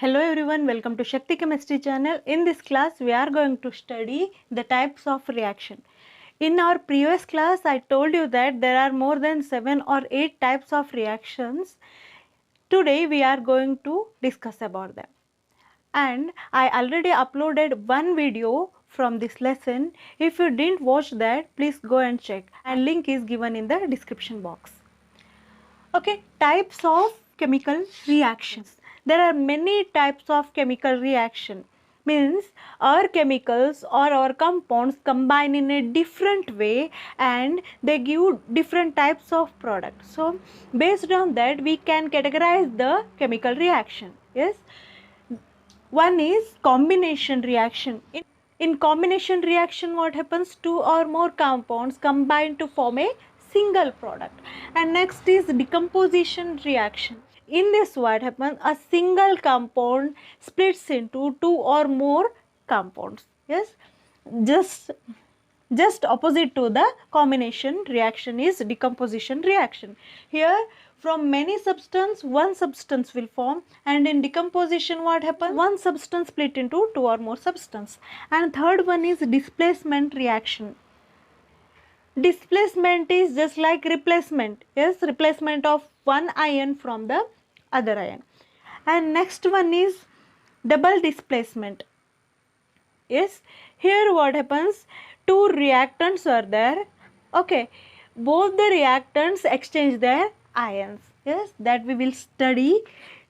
Hello everyone, welcome to Shakti Chemistry channel. In this class, we are going to study the types of reaction. In our previous class, I told you that there are more than 7 or 8 types of reactions. Today, we are going to discuss about them. And I already uploaded one video from this lesson. If you didn't watch that, please go and check. And link is given in the description box. Okay, types of chemical reactions. There are many types of chemical reaction. Means our chemicals or our compounds combine in a different way and they give different types of products. So based on that we can categorize the chemical reaction. Yes. One is combination reaction. In combination reaction, what happens? Two or more compounds combine to form a single product. And next is decomposition reaction. In this, what happens? A single compound splits into two or more compounds. Yes, just opposite to the combination reaction is decomposition reaction. Here from many substance one substance will form, and in decomposition what happens? One substance split into two or more substance. And third one is displacement reaction. Displacement is just like replacement. Yes, replacement of one ion from the other ion. And next one is double displacement. Yes, here what happens? Two reactants are there. Okay, both the reactants exchange their ions. Yes, that we will study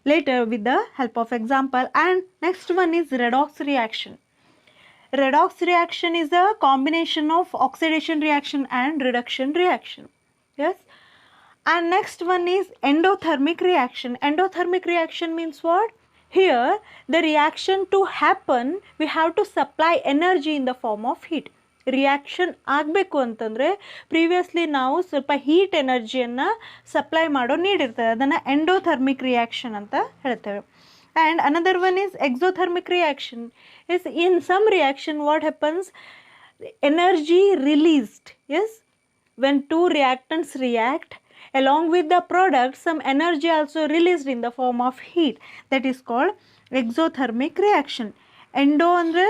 later with the help of example. And next one is redox reaction. Redox reaction is a combination of oxidation reaction and reduction reaction. Yes. And next one is endothermic reaction. Endothermic reaction means what? Here the reaction to happen we have to supply energy in the form of heat. Reaction ಆಗಬೇಕು ಅಂತಂದರೆ previously ನಾವು ಸ್ವಲ್ಪ heat ಎನರ್ಜಿಯನ್ನು supply ಮಾಡೋ ನೀಡಿರ್ತದೆ, ಅದನ್ನು endothermic reaction ಅಂತ ಹೇಳ್ತೇವೆ. And another one is exothermic reaction. Is in some reaction what happens? Energy released. Yes, when two reactants react, along with the product some energy also released in the form of heat. That is called exothermic reaction. Endo andre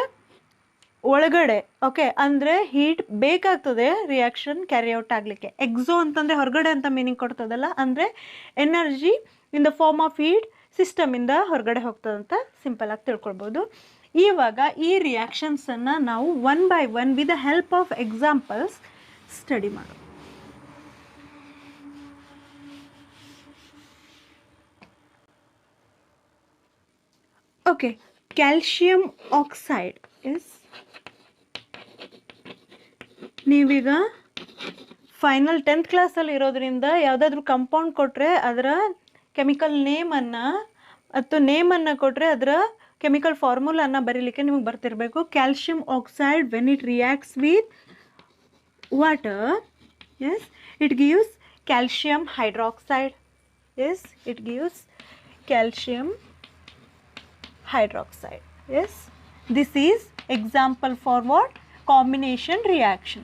ಒಳಗಡೆ, okay, ಅಂದರೆ heat ಬೇಕಾಗ್ತದೆ reaction carry out ಆಗಲಿಕ್ಕೆ. Exo ಅಂತಂದರೆ ಹೊರಗಡೆ ಅಂತ meaning ಕೊಡ್ತದಲ್ಲ, ಅಂದರೆ energy in the form of heat ಸಿಸ್ಟಮಿಂದ ಹೊರಗಡೆ ಹೋಗ್ತದಂತ ಸಿಂಪಲ್ ಆಗಿ ತಿಳ್ಕೊಳ್ಬೋದು. ಇವಾಗ ಈ ರಿಯಾಕ್ಷನ್ಸನ್ನು ನಾವು one by one with the help of examples study ಮಾಡೋದು. Okay, calcium oxide. ಎಸ್, ನೀವೀಗ ಫೈನಲ್ 10th ಕ್ಲಾಸಲ್ಲಿ ಇರೋದ್ರಿಂದ ಯಾವುದಾದ್ರೂ ಕಂಪೌಂಡ್ ಕೊಟ್ಟರೆ ಅದರ ಕೆಮಿಕಲ್ ನೇಮನ್ನು ಅಥವಾ ನೇಮನ್ನು ಕೊಟ್ಟರೆ ಅದರ ಕೆಮಿಕಲ್ ಫಾರ್ಮುಲಾನ ಬರೀಲಿಕ್ಕೆ ನಿಮಗೆ ಬರ್ತಿರಬೇಕು. Calcium oxide when it reacts with water, yes, it gives calcium hydroxide. Yes, it gives calcium hydroxide. Yes, this is example for what? Combination reaction.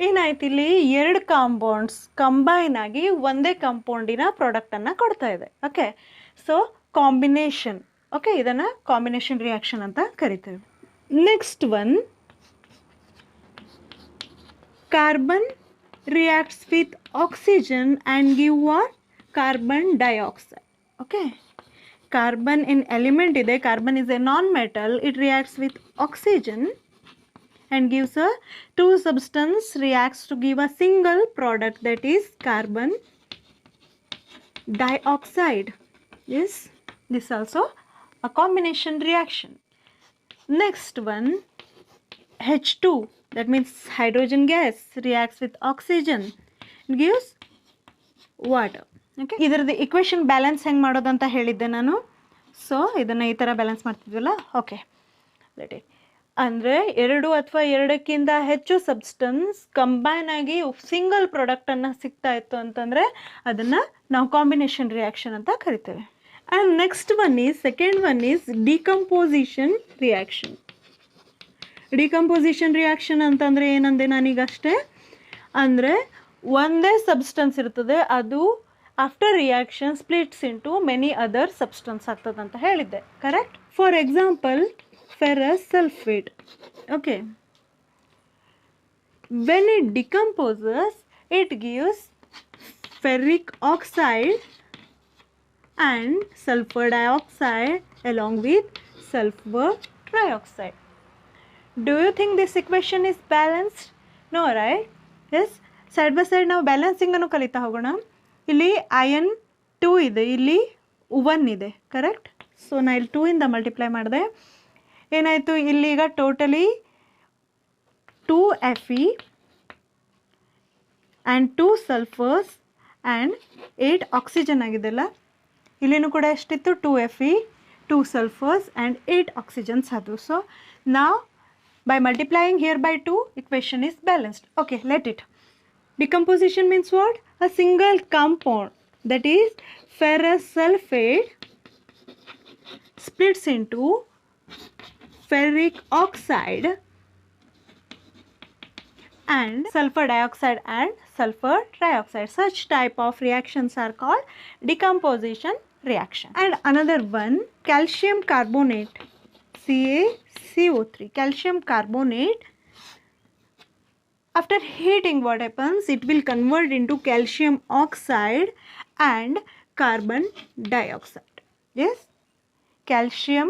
ಏನಾಯ್ತು, ಇಲ್ಲಿ ಎರಡು ಕಾಂಪೌಂಡ್ಸ್ ಕಂಬೈನ್ ಆಗಿ ಒಂದೇ ಕಾಂಪೌಂಡಿನ ಪ್ರಾಡಕ್ಟನ್ನು ಕೊಡ್ತಾ ಇದೆ. Okay, so combination. ಓಕೆ, ಇದನ್ನು combination reaction ಅಂತ ಕರಿತೇವೆ. Next one, carbon reacts with oxygen and give what? Carbon dioxide. Okay, carbon in element ide, carbon is a non-metal, it reacts with oxygen and gives a two substance reacts to give a single product, that is carbon dioxide. Yes, this also a combination reaction. Next one, H2, that means hydrogen gas, reacts with oxygen and gives water. Okay, ಇದರದ್ದು equation balance ಹೆಂಗೆ ಮಾಡೋದಂತ ಹೇಳಿದ್ದೆ ನಾನು. So ಇದನ್ನು ಈ ಥರ balance ಮಾಡ್ತಿದ್ವಲ್ಲ. Okay, let it ಅಂದರೆ ಎರಡು ಅಥವಾ ಎರಡಕ್ಕಿಂತ ಹೆಚ್ಚು ಸಬ್ಸ್ಟೆನ್ಸ್ ಕಂಬೈನ್ ಆಗಿ ಸಿಂಗಲ್ ಪ್ರಾಡಕ್ಟನ್ನು ಸಿಗ್ತಾ ಇತ್ತು ಅಂತಂದರೆ ಅದನ್ನು ನಾವು ಕಾಂಬಿನೇಷನ್ ರಿಯಾಕ್ಷನ್ ಅಂತ ಕರಿತೇವೆ. And next one is, second one is decomposition reaction. Decomposition reaction ಅಂತಂದರೆ ಏನಂದೆ ನಾನೀಗಷ್ಟೇ, ಅಂದರೆ ಒಂದೇ ಸಬ್ಸ್ಟೆನ್ಸ್ ಇರ್ತದೆ, ಅದು after reaction splits into many other substance ಆಗ್ತದಂತ ಹೇಳಿದ್ದೆ, correct? For example ferrous sulfate. Okay, when it decomposes it gives ferric oxide and sulfur dioxide along with sulfur trioxide. Do you think this equation is balanced? No, right? Yes, side by side ನಾವು balancing ಅನ್ನು ಕಲಿತಾ ಹೋಗೋಣ. ಇಲ್ಲಿ iron 2 ಇದೆ, ಇಲ್ಲಿ 1 ಇದೆ, correct? So ನಾ ಇಲ್ಲಿ 2 ಇಂದ ಮಲ್ಟಿಪ್ಲೈ ಮಾಡಿದೆ, ಏನಾಯಿತು? ಇಲ್ಲಿ ಈಗ totally 2 Fe and 2 sulphurs and 8 oxygen ಆಗಿದೆಲ್ಲ. ಇಲ್ಲಿನೂ ಕೂಡ ಎಷ್ಟಿತ್ತು? 2 Fe, 2 sulfurs and 8 oxygens ಆದವು. ಸೊ ನಾವು by multiplying here by 2, equation is balanced. Okay, let it. Decomposition means what? A single compound, that is ferrous sulfate, splits into ferric oxide and sulfur dioxide and sulfur trioxide. Such type of reactions are called decomposition reaction. And another one, calcium carbonate, CaCO3, calcium carbonate, after heating what happens? It will convert into calcium oxide and carbon dioxide. Yes, calcium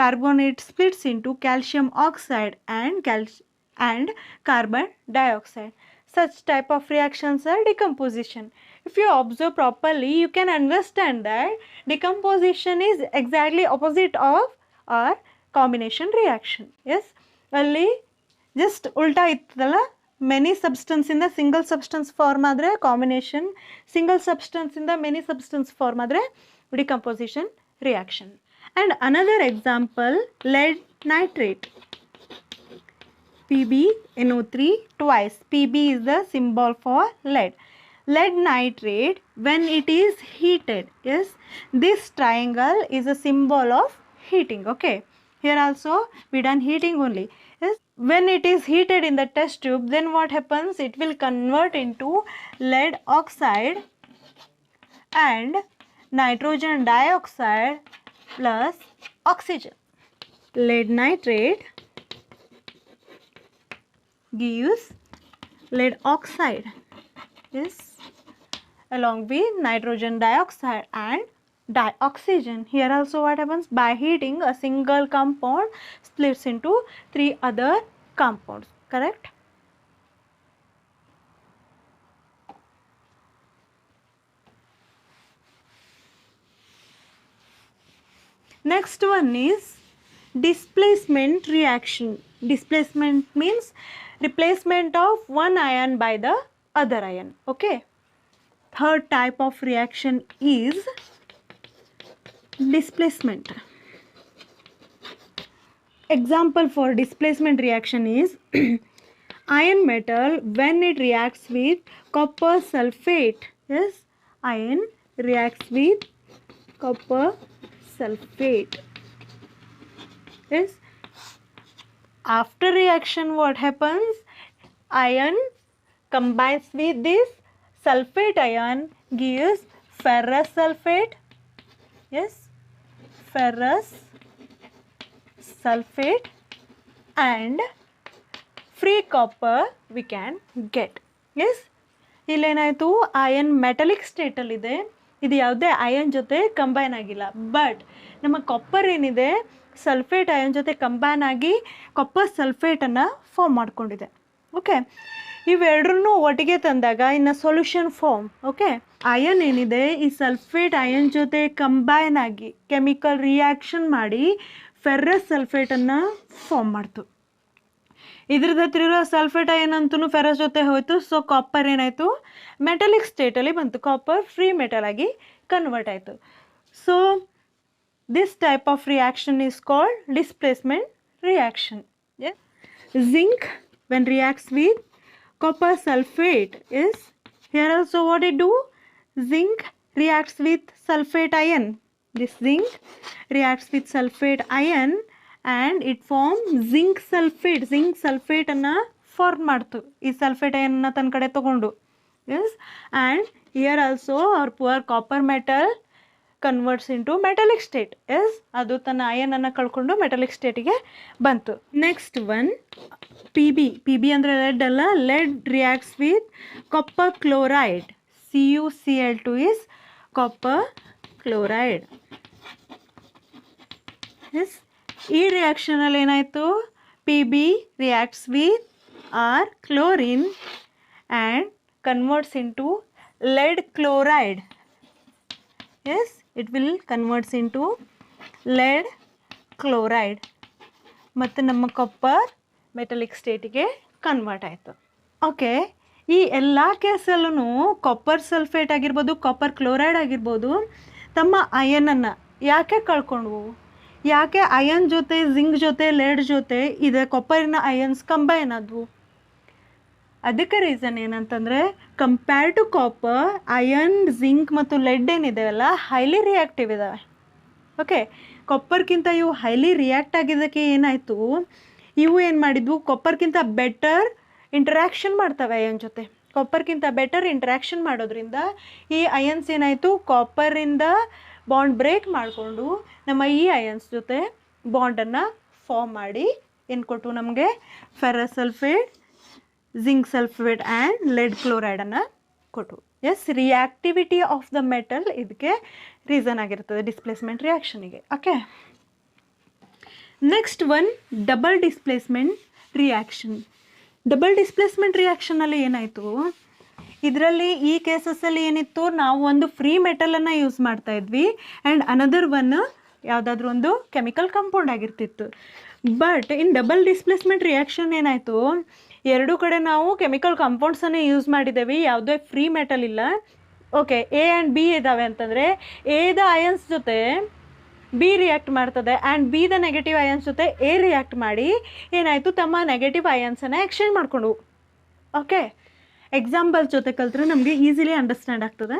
carbonate splits into calcium oxide and carbon dioxide. Such type of reactions are decomposition. If you observe properly, you can understand that decomposition is exactly opposite of our combination reaction. Yes, ಅಲ್ಲಿ just ಉಲ್ಟಾ ಇತ್ತದಲ್ಲ, many ಸಬ್ಸ್ಟೆನ್ಸಿಂದ single substance form ಆದರೆ combination, single ಸಬ್ಸ್ಟೆನ್ಸಿಂದ many substance form ಆದರೆ decomposition reaction. And another example, lead nitrate, PbNO3 twice. Pb is the symbol for lead. Lead nitrate, when it is heated, yes, this triangle is a symbol of heating. Okay, here also we done heating only. Yes, when it is heated in the test tube, then what happens? It will convert into lead oxide and nitrogen dioxide plus oxygen. Lead nitrate gives lead oxide, yes, along with nitrogen dioxide and dioxygen. Here also what happens? By heating, a single compound splits into 3 other compounds, correct? Next one is displacement reaction. Displacement means replacement of one ion by the other ion. Okay, third type of reaction is displacement. Example for displacement reaction is iron metal when it reacts with copper sulfate. Yes, iron reacts with copper sulfate. Yes, after reaction what happens? Iron combines with this sulfate ion, gives ferrous sulfate. Yes, ferrous sulfate and free copper we can get. Yes, ಇಲ್ಲೇನಾಯಿತು? Iron metallic ಸ್ಟೇಟಲ್ಲಿದೆ, ಇದು ಯಾವುದೇ iron ಜೊತೆ combine ಆಗಿಲ್ಲ. But ನಮ್ಮ copper ಏನಿದೆ sulphate iron ಜೊತೆ combine ಆಗಿ ಕಾಪರ್ ಸಲ್ಫೇಟನ್ನು ಫಾರ್ಮ್ ಮಾಡ್ಕೊಂಡಿದೆ. ಓಕೆ, ಇವೆರಡರೂ ಒಟ್ಟಿಗೆ ತಂದಾಗ ಇನ್ನು ಸೊಲ್ಯೂಷನ್ ಫಾರ್ಮ್. ಓಕೆ, ಅಯನ್ ಏನಿದೆ ಈ ಸಲ್ಫೇಟ್ ಅಯನ್ ಜೊತೆ ಕಂಬೈನ್ ಆಗಿ ಕೆಮಿಕಲ್ ರಿಯಾಕ್ಷನ್ ಮಾಡಿ ಫೆರ್ರಸ್ ಸಲ್ಫೇಟನ್ನು ಫಾರ್ಮ್ ಮಾಡ್ತು. ಇದ್ರದ್ದು ಹತ್ರ ಇರೋ ಸಲ್ಫೇಟ್ ಅಯನ್ ಅಂತೂ ಫೆರಸ್ ಜೊತೆ ಹೋಯ್ತು. ಸೊ ಕಾಪರ್ ಏನಾಯಿತು? ಮೆಟಲಿಕ್ ಸ್ಟೇಟಲ್ಲಿ ಬಂತು, ಕಾಪರ್ ಫ್ರೀ ಮೆಟಲ್ ಆಗಿ ಕನ್ವರ್ಟ್ ಆಯಿತು. So this type of reaction is called displacement reaction. zinc when reacts with copper sulfate is, here also what it do? Zinc reacts with sulfate ion. This zinc reacts with sulfate ion and it forms zinc sulfate. zinc sulfate ಅನ್ನು form ಮಾಡ್ತು ಈ sulphate ಅಯನ್ನ ತನ್ನ ಕಡೆ ತಗೊಂಡು. Yes, and here also our poor copper metal converts into metallic state. Yes, ಅದು ತನ್ನ iron ಅನ್ನು ಕಳ್ಕೊಂಡು ಮೆಟಲಿಕ್ ಸ್ಟೇಟಿಗೆ ಬಂತು. ನೆಕ್ಸ್ಟ್ ಒನ್ ಪಿ ಬಿ ಅಂದರೆ ಲೆಡ್ ಅಲ್ಲ, lead reacts with copper chloride. CuCl2 is copper chloride. Yes, ಈ ರಿಯಾಕ್ಷನಲ್ಲಿ ಏನಾಯಿತು, P B reacts with or chlorine and converts into lead chloride. Yes, it will converts into lead chloride. ಮತ್ತು ನಮ್ಮ copper metallic ಸ್ಟೇಟಿಗೆ convert ಆಯಿತು. Okay, ಈ ಎಲ್ಲ ಕೇಸಲ್ಲೂ copper sulphate ಆಗಿರ್ಬೋದು, copper chloride ಆಗಿರ್ಬೋದು, ತಮ್ಮ ಅಯನನ್ನು ಯಾಕೆ ಕಳ್ಕೊಂಡ್ವು? ಯಾಕೆ ಅಯನ್ ಜೊತೆ ಜಿಂಕ್ ಜೊತೆ ಲೆಡ್ ಜೊತೆ ಇದೆ ಕಾಪರಿನ ಅಯನ್ಸ್ ಕಂಬೈನ್ ಆದವು? ಅದಕ್ಕೆ ರೀಸನ್ ಏನಂತಂದರೆ, compare to copper, iron, zinc ಮತ್ತು ಲೆಡ್ ಏನಿದೆಯಲ್ಲ ಹೈಲಿ ರಿಯಾಕ್ಟಿವ್ ಇದ್ದಾವೆ. ಓಕೆ, ಕಾಪರ್ಗಿಂತ ಇವು ಹೈಲಿ ರಿಯಾಕ್ಟ್ ಆಗಿದ್ದಕ್ಕೆ ಏನಾಯಿತು, ಇವು ಏನು ಮಾಡಿದ್ವು, ಕಾಪರ್ಗಿಂತ ಬೆಟರ್ ಇಂಟ್ರ್ಯಾಕ್ಷನ್ ಮಾಡ್ತವೆ ಅಯನ್ ಜೊತೆ. ಕಾಪರ್ಗಿಂತ ಬೆಟರ್ ಇಂಟ್ರ್ಯಾಕ್ಷನ್ ಮಾಡೋದ್ರಿಂದ ಈ ಅಯನ್ಸ್ ಏನಾಯಿತು, ಕಾಪರಿಂದ ಬಾಂಡ್ ಬ್ರೇಕ್ ಮಾಡಿಕೊಂಡು ನಮ್ಮ ಈ ಅಯನ್ಸ್ ಜೊತೆ ಬಾಂಡನ್ನು ಫಾರ್ಮ್ ಮಾಡಿ ಏನು ಕೊಟ್ಟು ನಮಗೆ ferrous sulphate, zinc sulphate and lead ಕ್ಲೋರೈಡನ್ನು ಕೊಟ್ಟು. Yes, reactivity of the metal ಇದಕ್ಕೆ ರೀಸನ್ ಆಗಿರ್ತದೆ ಡಿಸ್ಪ್ಲೇಸ್ಮೆಂಟ್ ರಿಯಾಕ್ಷನಿಗೆ. Okay, next one double displacement reaction. Double displacement ರಿಯಾಕ್ಷನಲ್ಲಿ ಏನಾಯಿತು, ಇದರಲ್ಲಿ ಈ ಕೇಸಸ್ಸಲ್ಲಿ ಏನಿತ್ತು, ನಾವು ಒಂದು ಫ್ರೀ ಮೆಟಲನ್ನು ಯೂಸ್ ಮಾಡ್ತಾ ಇದ್ವಿ ಆ್ಯಂಡ್ ಅನದರ್ ಒನ್ ಯಾವುದಾದ್ರೂ ಒಂದು ಕೆಮಿಕಲ್ ಕಂಪೌಂಡ್ ಆಗಿರ್ತಿತ್ತು. But in double displacement reaction ಏನಾಯಿತು, ಎರಡೂ ಕಡೆ ನಾವು ಕೆಮಿಕಲ್ ಕಂಪೌಂಡ್ಸನ್ನೇ ಯೂಸ್ ಮಾಡಿದ್ದೇವೆ, ಯಾವುದೇ ಫ್ರೀ ಮೆಟಲ್ ಇಲ್ಲ. ಓಕೆ, ಎ ಆ್ಯಂಡ್ ಬಿ ಇದ್ದಾವೆ ಅಂತಂದರೆ ಎದ ಅಯನ್ಸ್ ಜೊತೆ ಬಿ ರಿಯಾಕ್ಟ್ ಮಾಡ್ತದೆ ಆ್ಯಂಡ್ ಬಿದ ನೆಗೆಟಿವ್ ಅಯನ್ಸ್ ಜೊತೆ ಎ ರಿಯಾಕ್ಟ್ ಮಾಡಿ ಏನಾಯಿತು, ತಮ್ಮ ನೆಗೆಟಿವ್ ಅಯನ್ಸನ್ನು ಎಕ್ಸ್ಚೇಂಜ್ ಮಾಡಿಕೊಂಡು. ಓಕೆ, ಎಕ್ಸಾಂಪಲ್ ಜೊತೆ ಕಲ್ತ್ರೆ ನಮಗೆ ಈಸಿಲಿ ಅಂಡರ್ಸ್ಟ್ಯಾಂಡ್ ಆಗ್ತದೆ.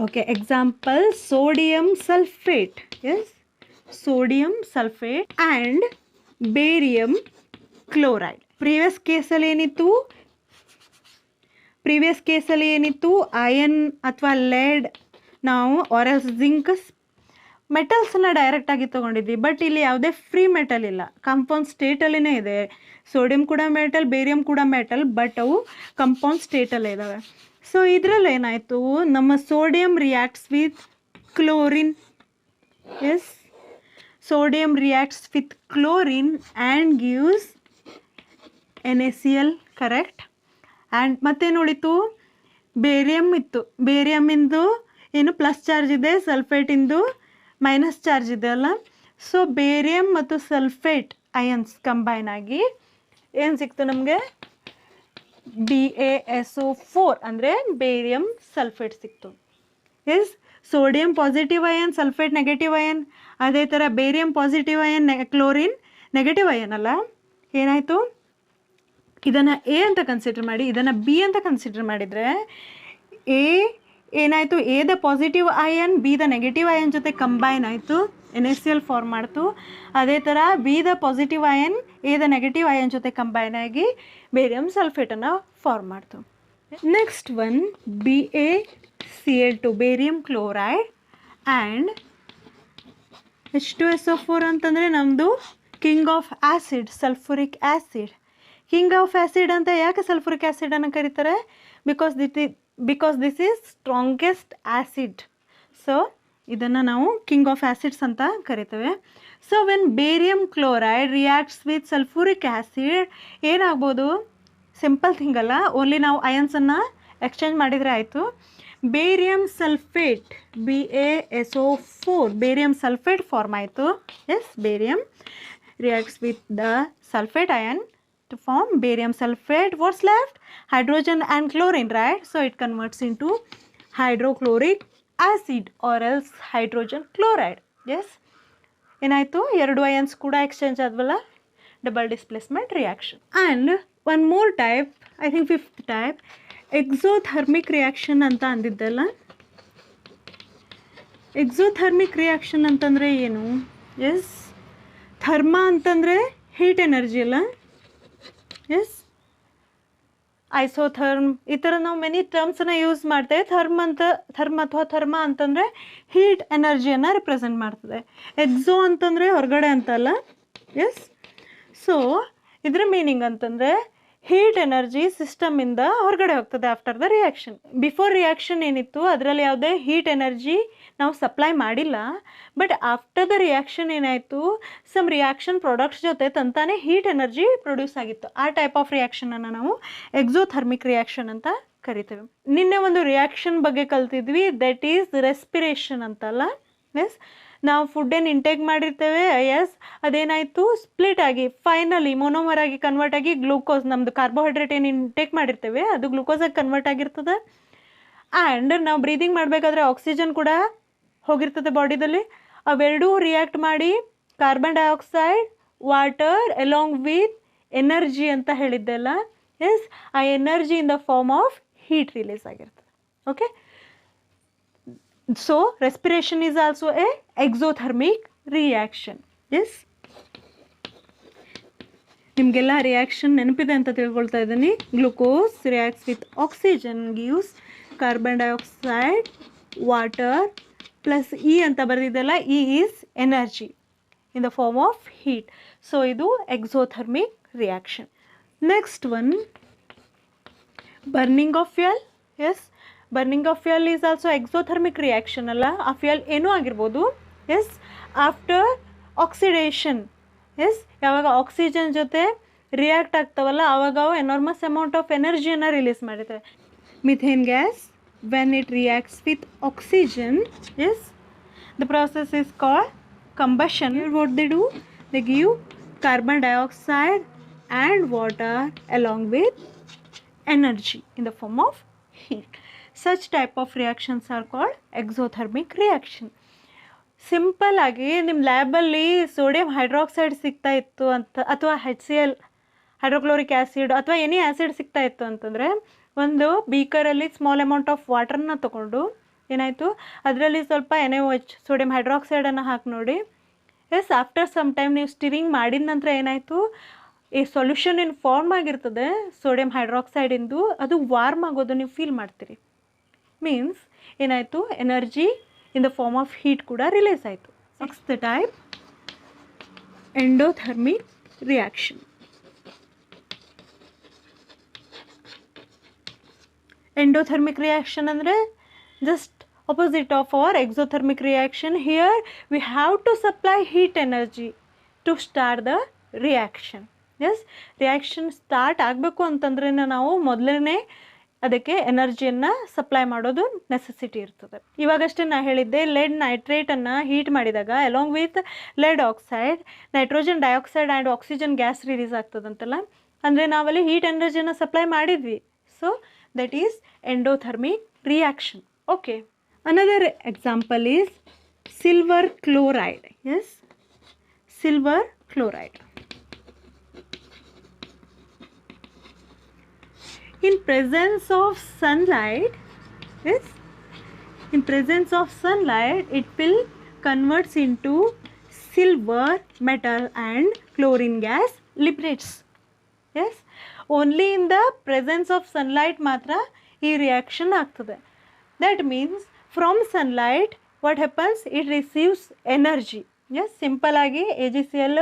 Okay, example sodium sulphate. Yes, sodium sulphate and barium chloride. Previous ಕೇಸಲ್ಲಿ ಏನಿತ್ತು, ಅಯನ್ ಅಥವಾ ಲೆಡ್ ನಾವು ಆರೆಲ್ಸ್ ಜಿಂಕ್ ಮೆಟಲ್ಸನ್ನು ಡೈರೆಕ್ಟಾಗಿ ತೊಗೊಂಡಿದ್ವಿ. ಬಟ್ ಇಲ್ಲಿ ಯಾವುದೇ ಫ್ರೀ ಮೆಟಲ್ ಇಲ್ಲ, ಕಂಪೌಂಡ್ ಸ್ಟೇಟಲ್ಲಿನೇ ಇದೆ. ಸೋಡಿಯಂ ಕೂಡ ಮೆಟಲ್, ಬೇರಿಯಂ ಕೂಡ ಮೆಟಲ್, ಬಟ್ ಅವು ಕಂಪೌಂಡ್ ಸ್ಟೇಟಲ್ಲೇ ಇದ್ದಾವೆ. ಸೊ ಇದರಲ್ಲಿ ಏನಾಯಿತು, ನಮ್ಮ sodium reacts with chlorine. Yes, sodium reacts with chlorine and gives NaCl, correct. And ಮತ್ತೇನು ಉಳಿತು, ಬೇರಿಯಮ್ ಇತ್ತು. ಬೇರಿಯಮ್ಮಿಂದು ಏನು ಪ್ಲಸ್ ಚಾರ್ಜ್ ಇದೆ, ಸಲ್ಫೇಟಿಂದು ಮೈನಸ್ ಚಾರ್ಜ್ ಇದೆ ಅಲ್ಲ. ಸೊ ಬೇರಿಯಮ್ ಮತ್ತು ಸಲ್ಫೇಟ್ ಅಯನ್ಸ್ ಕಂಬೈನ್ ಆಗಿ ಏನು ಸಿಕ್ತು ನಮಗೆ, BaSO4 ಅಂದರೆ ಬೇರಿಯಮ್ ಸಲ್ಫೇಟ್ ಸಿಕ್ತು. Yes, sodium positive ion, sulphate negative ion. ಅದೇ ಥರ barium positive ion, chlorine negative ion ಅಲ್ಲ. ಏನಾಯಿತು, ಇದನ್ನು ಎ ಅಂತ ಕನ್ಸಿಡರ್ ಮಾಡಿ, ಇದನ್ನು ಬಿ ಅಂತ ಕನ್ಸಿಡರ್ ಮಾಡಿದರೆ ಎ ಏನಾಯಿತು, ಎದ ಪಾಸಿಟಿವ್ ಅಯನ್ ಬಿದ ನೆಗೆಟಿವ್ ಅಯನ್ ಜೊತೆ ಕಂಬೈನ್ ಆಯಿತು, NaCl ಫಾರ್ಮ್ ಮಾಡ್ತು. ಅದೇ ಥರ ಬಿದ ಪಾಸಿಟಿವ್ ಅಯನ್ ಎದ ನೆಗೆಟಿವ್ ಅಯನ್ ಜೊತೆ ಕಂಬೈನ್ ಆಗಿ ಬೇರಿಯಂ ಸಲ್ಫೇಟನ್ನು ಫಾರ್ಮ್ ಮಾಡ್ತು. Next one BaCl2, barium chloride and H2SO4 ಅಂತಂದರೆ ನಮ್ಮದು king of acid, sulphuric acid. King of acid ಅಂತ ಯಾಕೆ ಸಲ್ಫುರಿಕ್ ಆ್ಯಸಿಡನ್ನು ಕರೀತಾರೆ, because this is strongest acid. So ಇದನ್ನು ನಾವು ಕಿಂಗ್ ಆಫ್ ಆ್ಯಸಿಡ್ಸ್ ಅಂತ ಕರಿತೇವೆ. So when barium chloride reacts with sulphuric acid ಏನಾಗ್ಬೋದು, ಸಿಂಪಲ್ ಥಿಂಗ್ ಅಲ್ಲ, ಓನ್ಲಿ ನಾವು ಅಯನ್ಸನ್ನು ಎಕ್ಸ್ಚೇಂಜ್ ಮಾಡಿದರೆ ಆಯಿತು. Barium sulphate BaSO4 barium sulphate form ಆಯಿತು. Yes, barium reacts with the sulphate ion to form barium sulfate. What's left? Hydrogen and chlorine, right? So it converts into hydrochloric acid or else hydrogen chloride. Yes, ಏನಾಯಿತು, ಎರಡು ions ಕೂಡ exchange ಆದ್ವಲ್ಲ, double displacement reaction. And one more type, I think fifth type, exothermic reaction ಅಂತ ಅಂದಿದ್ದಲ್ಲ. Exothermic reaction ಅಂತಂದರೆ ಏನು? Yes, thermo ಅಂತಂದರೆ heat energy ಅಲ್ಲ. ಎಸ್, ಐಸೋಥರ್ಮ್, ಈ ಥರ ನಾವು ಮೆನಿ ಟರ್ಮ್ಸನ್ನು ಯೂಸ್ ಮಾಡ್ತೇವೆ. ಥರ್ಮ್ ಅಥವಾ ಥರ್ಮ ಅಂತಂದರೆ ಹೀಟ್ ಎನರ್ಜಿಯನ್ನು ರಿಪ್ರೆಸೆಂಟ್ ಮಾಡ್ತದೆ. ಎಕ್ಸೋ ಅಂತಂದರೆ ಹೊರಗಡೆ ಅಂತಲ್ಲ. ಎಸ್, ಸೊ ಇದರ ಮೀನಿಂಗ್ ಅಂತಂದರೆ ಹೀಟ್ ಎನರ್ಜಿ ಸಿಸ್ಟಮಿಂದ ಹೊರಗಡೆ ಹೋಗ್ತದೆ after the reaction. Before reaction ಏನಿತ್ತು ಅದರಲ್ಲಿ ಯಾವುದೇ ಹೀಟ್ ಎನರ್ಜಿ ನಾವು ಸಪ್ಲೈ ಮಾಡಿಲ್ಲ, ಬಟ್ ಆಫ್ಟರ್ ದ ರಿಯಾಕ್ಷನ್ ಏನಾಯಿತು, ಸಮ್ ರಿಯಾಕ್ಷನ್ ಪ್ರಾಡಕ್ಟ್ಸ್ ಜೊತೆ ತಂತಾನೆ ಹೀಟ್ ಎನರ್ಜಿ ಪ್ರೊಡ್ಯೂಸ್ ಆಗಿತ್ತು. ಆ ಟೈಪ್ ಆಫ್ ರಿಯಾಕ್ಷನನ್ನು ನಾವು ಎಕ್ಸೋಥರ್ಮಿಕ್ ರಿಯಾಕ್ಷನ್ ಅಂತ ಕರಿತೇವೆ. ನಿನ್ನೆ ಒಂದು ರಿಯಾಕ್ಷನ್ ಬಗ್ಗೆ ಕಲ್ತಿದ್ವಿ, ದಟ್ ಈಸ್ ರೆಸ್ಪಿರೇಷನ್ ಅಂತಲ್ಲ. ಎಸ್, ನಾವು ಫುಡ್ ಏನು ಇಂಟೇಕ್ ಮಾಡಿರ್ತೇವೆ, ಎಸ್, ಅದೇನಾಯಿತು ಸ್ಪ್ಲಿಟ್ ಆಗಿ ಫೈನಲಿ ಮೊನೋಮರ್ ಆಗಿ ಕನ್ವರ್ಟ್ ಆಗಿ ಗ್ಲೂಕೋಸ್, ನಮ್ಮದು ಕಾರ್ಬೋಹೈಡ್ರೇಟ್ ಏನು ಇಂಟೇಕ್ ಮಾಡಿರ್ತೇವೆ ಅದು ಗ್ಲೂಕೋಸಾಗಿ ಕನ್ವರ್ಟ್ ಆಗಿರ್ತದೆ. ಆ್ಯಂಡ್ ನಾವು ಬ್ರೀದಿಂಗ್ ಮಾಡಬೇಕಾದ್ರೆ ಆಕ್ಸಿಜನ್ ಕೂಡ ಹೋಗಿರ್ತದೆ ಬಾಡಿದಲ್ಲಿ. ಅವೆರಡೂ ರಿಯಾಕ್ಟ್ ಮಾಡಿ carbon dioxide, water along with energy ಅಂತ ಹೇಳಿದ್ದೆಲ್ಲ. ಎಸ್, ಆ energy in the form of heat release ಆಗಿರ್ತದೆ. Okay, so respiration is also a exothermic reaction. Yes, ನಿಮಗೆಲ್ಲ ರಿಯಾಕ್ಷನ್ ನೆನಪಿದೆ ಅಂತ ತಿಳ್ಕೊಳ್ತಾ ಇದ್ದೀನಿ. Glucose reacts with oxygen, gives carbon dioxide, water plus E ಅಂತ ಬರೆದಿದ್ದೆಲ್ಲ, E is energy in the form of heat. So ಇದು exothermic reaction. Next one, burning of fuel. Yes, burning of fuel is also exothermic reaction ಅಲ್ಲ. ಆ fuel ಏನೂ ಆಗಿರ್ಬೋದು. Yes, after oxidation. Yes, ಯಾವಾಗ oxygen ಜೊತೆ react ಆಗ್ತಾವಲ್ಲ ಆವಾಗ ಅವು ಎನಾರ್ಮಸ್ ಅಮೌಂಟ್ ಆಫ್ ಎನರ್ಜಿಯನ್ನು ರಿಲೀಸ್ ಮಾಡಿರ್ತವೆ. Methane gas when it reacts with oxygen, yes, the process is called combustion. What they do, they give carbon dioxide and water along with energy in the form of heat. Such type of reactions are called exothermic reaction. Simple ಆಗಿ ನಿಮ್ಮ ಲ್ಯಾಬಲ್ಲಿ sodium hydroxide ಸಿಗ್ತಾ ಇತ್ತು ಅಂತ, ಅಥವಾ HCl hydrochloric acid ಅಥವಾ any acid ಸಿಗ್ತಾ ಇತ್ತು ಅಂತಂದರೆ, ಒಂದು ಬೀಕರಲ್ಲಿ ಸ್ಮಾಲ್ ಅಮೌಂಟ್ ಆಫ್ ವಾಟರ್ನ ತೊಗೊಂಡು ಏನಾಯಿತು ಅದರಲ್ಲಿ ಸ್ವಲ್ಪ NaOH ಸೋಡಿಯಂ ಹೈಡ್ರಾಕ್ಸೈಡನ್ನು ಹಾಕಿ ನೋಡಿ. ಎಸ್, ಆಫ್ಟರ್ ಸಮ್ ಟೈಮ್ ನೀವು ಸ್ಟಿರಿಂಗ್ ಮಾಡಿದ ನಂತರ ಏನಾಯಿತು, ಈ ಸೊಲ್ಯೂಷನ್ ಏನು ಫಾರ್ಮ್ ಆಗಿರ್ತದೆ ಸೋಡಿಯಂ ಹೈಡ್ರಾಕ್ಸೈಡಿಂದು, ಅದು ವಾರ್ಮ್ ಆಗೋದು ನೀವು ಫೀಲ್ ಮಾಡ್ತೀರಿ. ಮೀನ್ಸ್ ಏನಾಯಿತು, energy in the form of heat ಕೂಡ ರಿಲೀಸ್ ಆಯಿತು. Next type, endothermic reaction. Endothermic reaction ಅಂದರೆ just opposite of our exothermic reaction. Here we have to supply heat energy to start the reaction. Yes, reaction start ಆಗಬೇಕು ಅಂತಂದ್ರೆ ನಾವು ಮೊದಲನೇ ಅದಕ್ಕೆ ಎನರ್ಜಿಯನ್ನು supply ಮಾಡೋದು necessity ಇರ್ತದೆ. ಇವಾಗಷ್ಟೇ ನಾನು ಹೇಳಿದ್ದೆ, ಲೆಡ್ ನೈಟ್ರೇಟನ್ನು ಹೀಟ್ ಮಾಡಿದಾಗ along with lead oxide nitrogen dioxide and oxygen gas release ಆಗ್ತದಂತಲ್ಲ, ಅಂದರೆ ನಾವಲ್ಲಿ ಹೀಟ್ ಎನರ್ಜಿಯನ್ನು ಸಪ್ಲೈ ಮಾಡಿದ್ವಿ. So that is endothermic reaction. Okay, another example is silver chloride. Yes, silver chloride. In presence of sunlight, yes, in presence of sunlight it will converts into silver metal and chlorine gas liberates. Yes, only in the presence of sunlight matra ಈ reaction ಆಗ್ತದೆ. That means from sunlight what happens, it receives energy. Yes, simple ಆಗಿ AgCl